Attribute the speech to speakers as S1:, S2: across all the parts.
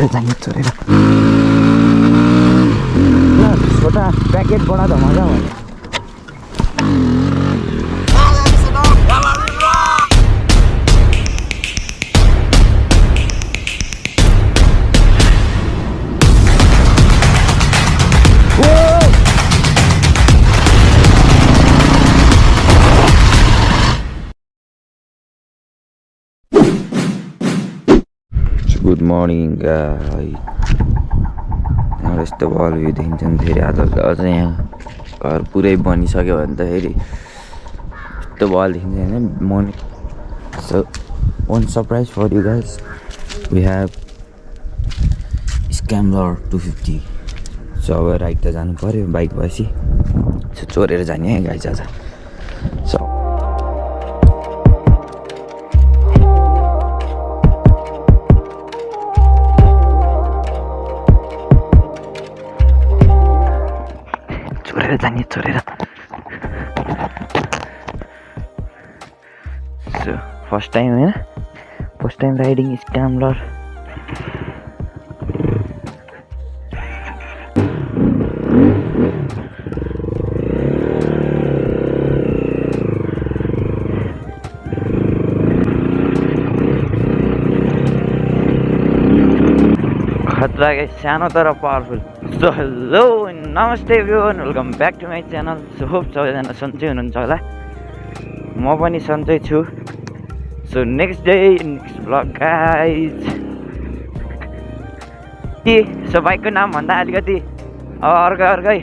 S1: चोरेर जाने चोरेर छोटा पैकेट बड़ा धमाका भने गुड मर्निङ गाइस। यस्तो बल भ्यू देखिन्छ नि फेरि आज यहाँ घर पुरै बनिसक्यो भने त फेरि यस्तो बल देखिन्छ होइन morning. So one surprise for you guys, we have scrambler 250। So अब राइड त जानु पऱ्यो बाइक भएपछि, सो चोरेर जाने है गाइस आज। सो जाने चोरेर। सो फर्स्ट टाइम होइन, फर्स्ट टाइम राइडिङ स्क्याम्बलर। खतरा के सानो तर पावरफुल। सो हेलो नमस्ते everyone, welcome back to my channel. So hope सबैजना सन्चै हुनुहुन्छ होला, म पनि सन्चै छु। So next day next vlog guys. So बाइकको नाम भन्दा अलिकति अर्कै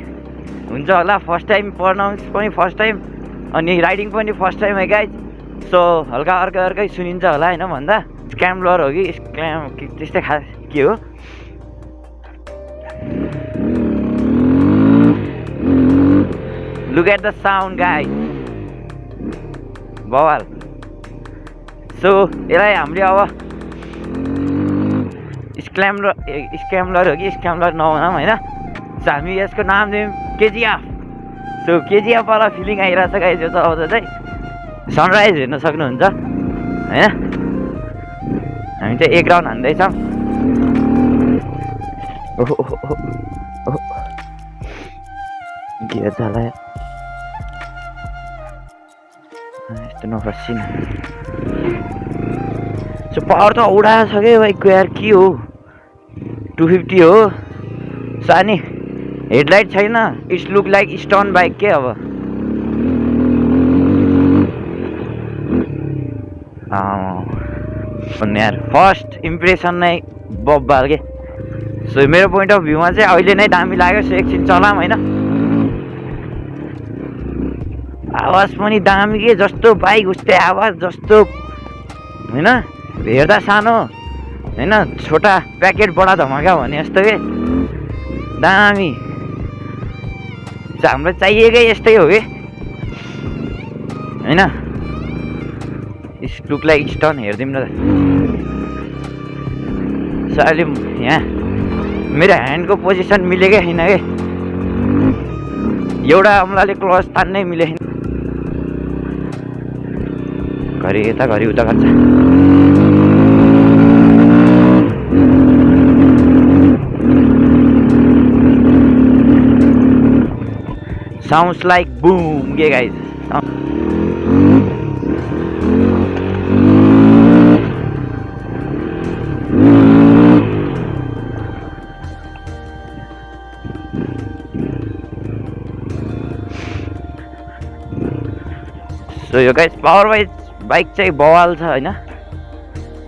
S1: हुन्छ होला। फर्स्ट टाइम प्रनाउन्स पनि फर्स्ट टाइम अनि राइडिङ पनि फर्स्ट टाइम है गाइज। सो हल्का अर्कै सुनिन्छ होला होइन भन्दा। स्क्याम्बलर हो कि त्यस्तै खास के हो। Look at the sound guys, बवाल। सो यसलाई हामीले अब स्क्याम्बलर हो कि स्क्याम्बलर नभनौँ होइन। सो हामी यसको नाम दियौँ केजिएफ। सो केजिएफ वाला फिलिङ आइरहेछ गाइस। यो चाहिँ अब चाहिँ सनराइज हेर्न सक्नुहुन्छ होइन। हामी चाहिँ एक राउन्ड हान्दैछौँ। गियर जाला यस्तो नफर्सिन। सो पावर त उडाएको छ क्या बाइकको यार, के हो 250 हो। सानी हेडलाइट छैन, it's look like stone bike के। अब यार फर्स्ट इम्प्रेसन नै बब्बाल के। सो मेरो पोइन्ट अफ भ्यूमा चाहिँ अहिले नै दामी लाग्यो। सो एकछिन चलाऊँ होइन। आवाज पनि दामी के, जस्तो बाइक उस्तै आवाज जस्तो होइन। हेर्दा सानो होइन, छोटा प्याकेट बडा धमाका भने जस्तो के दामी। हामीलाई चाहिएकै यस्तै हो कि होइन। लुक लाइक स्टोन हेरिदिउँ न त। सो अहिले यहाँ मेरो ह्यान्डको पोजिसन मिलेकै छैन कि, एउटा औँलाले क्लच तान्नै मिलेको छैन। घरि यता घरि उता गर्छ। साउन्ड्स लाइक बूम के guys. So yo guys power wise bike चाहिँ बवाल छ होइन।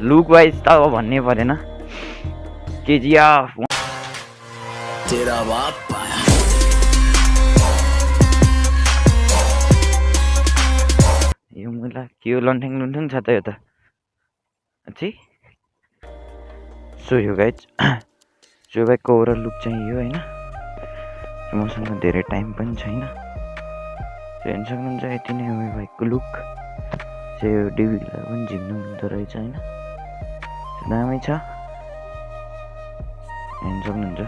S1: लुक वाइज त अब भन्नै परेन। केजिएफ तेरा बाप पाया। यो मुला के हो, लन्ठ्याङ लुन्ठुङ छ त यो त। अच्छी सो यो गाइस यो बाइकको ओभरअल लुक चाहिँ यो होइन। मसँग धेरै टाइम पनि छैन। हेर्न सक्नुहुन्छ यति नै हो यो बाइकको लुक। यो डिभीलाई पनि झिक्नु हुँदो रहेछ होइन, दामी छ। हेर्न सक्नुहुन्छ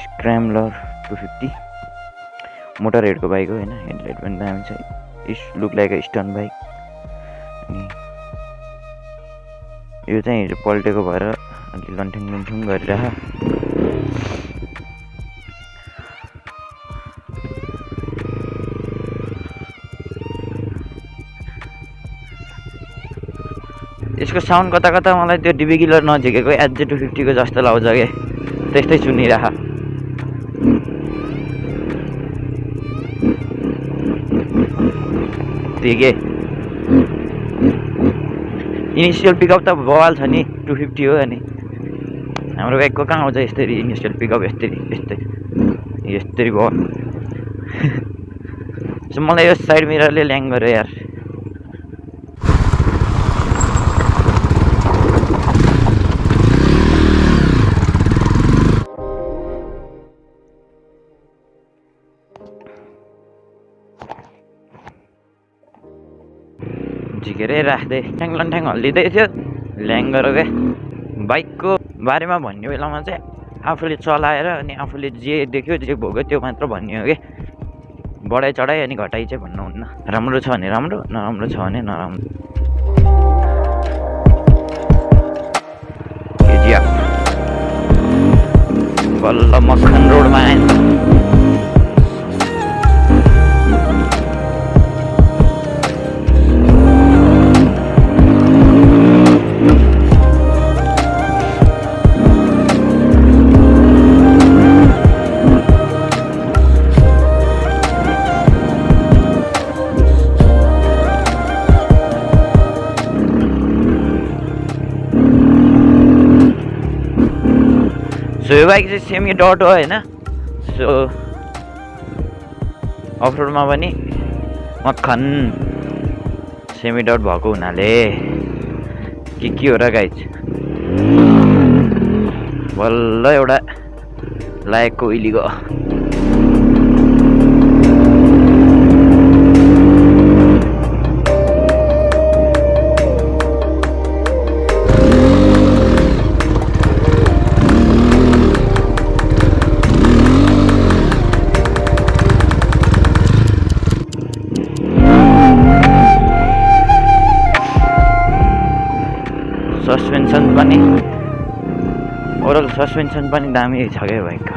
S1: स्क्याम्बलर 250 मोटर हेडको बाइक हो होइन। हेडलाइट पनि दामी छ, it's look like a stone bike. अनि यो चाहिँ हिजो पल्टेको भएर अलि लन्ठुङ गरिरह। यसको साउन्ड कता कता मलाई त्यो डिबी किलर नझिकेको 𝑧𝒐𝒄𝒊𝒂 को जस्तो लाउँछ के, त्यस्तै सुनिरह। के इनिसियल पिकअप त बवाल छ नि, 250 हो अनि हाम्रो बाइकको कहाँ आउँछ यसरी इनिसियल पिकअप, यस्तरी बवाल। सो मलाई यो साइड मिररले ल्याङ गर्यो यार। झिकेरै राख्दै ठ्याङ हल्लिँदै थियो, ल्याङ गरेर क्या। बाइकको बारेमा भन्ने बेलामा चाहिँ आफूले चलाएर अनि आफूले जे देख्यो जे भोग्यो त्यो मात्र भन्ने हो कि, बढाइ चढाइ अनि घटाइ चाहिँ भन्नुहुन्न। राम्रो छ भने राम्रो, नराम्रो छ भने नराम्रो। KGF बल्ल मक्खन रोडमा आएँ। सो यो बाइक चाहिँ सेमी डट हो होइन। सो अफरोडमा पनि मक्खन सेमी डट भएको हुनाले के हो र गाइज, बल्ल एउटा लागेको उइलीको। सस्पेन्सन पनि ओभरअल सस्पेन्सन पनि दामी छ क्या बाइकको।